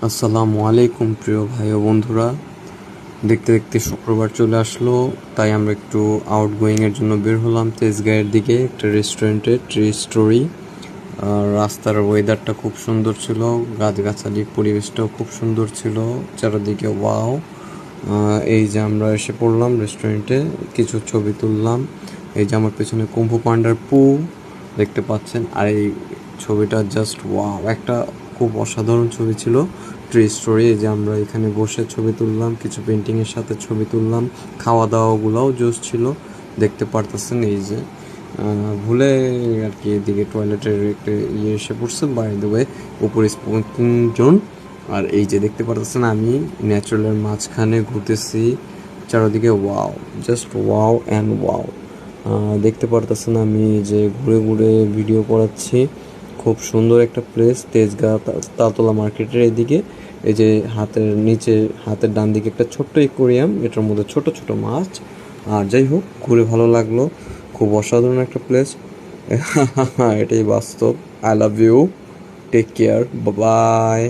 আসসালামু আলাইকুম প্রিয় ভাই ও বন্ধুরা। দেখতে দেখতে শুক্রবার চলে আসলো, তাই আমরা একটু আউটগোয়িংয়ের জন্য বের হলাম তেজগাঁয়ের দিকে একটা রেস্টুরেন্টে, ট্রি স্টোরি। রাস্তার ওয়েদারটা খুব সুন্দর ছিল, গাছগাছালি পরিবেশটাও খুব সুন্দর ছিল, চারিদিকে ওয়াও। এই যে আমরা এসে পড়লাম রেস্টুরেন্টে, কিছু ছবি তুললাম। এই যে আমার পেছনে কুম্ভু পান্ডার পু দেখতে পাচ্ছেন, আর এই ছবিটা জাস্ট ওয়াও, একটা খুব অসাধারণ ছবি ছিল ট্রি স্টোরি। এই যে আমরা এখানে বসে ছবি তুললাম, কিছু পেন্টিংয়ের সাথে ছবি তুললাম, খাওয়া দাওয়াগুলোও জোস ছিল দেখতে পারতেছেন। এই যে ভুলে আর কি এদিকে টয়লেটের একটা এসে পড়ছে, বাই দ্য ওয়ে উপরে স্মোকিং জোন। আর এই যে দেখতে পারতেছেন আমি ন্যাচারালের মাঝখানে ঘুরতেছি, চারদিকে wow, just wow and wow. দেখতে পারতেছেন আমি যে ঘুরে ঘুরে ভিডিও করাচ্ছি। খুব সুন্দর একটা প্লেস, তেজগাঁ তালতলা মার্কেটের এদিকে। এই যে হাতের নিচে, হাতের ডান দিকে একটা ছোট্ট অ্যাকোয়ারিয়াম, এটার মধ্যে ছোট ছোট মাছ। আর যাই হোক, ঘুরে ভালো লাগলো, খুব অসাধারণ একটা প্লেস। এটাই বাস্তব। I love you, take care, by.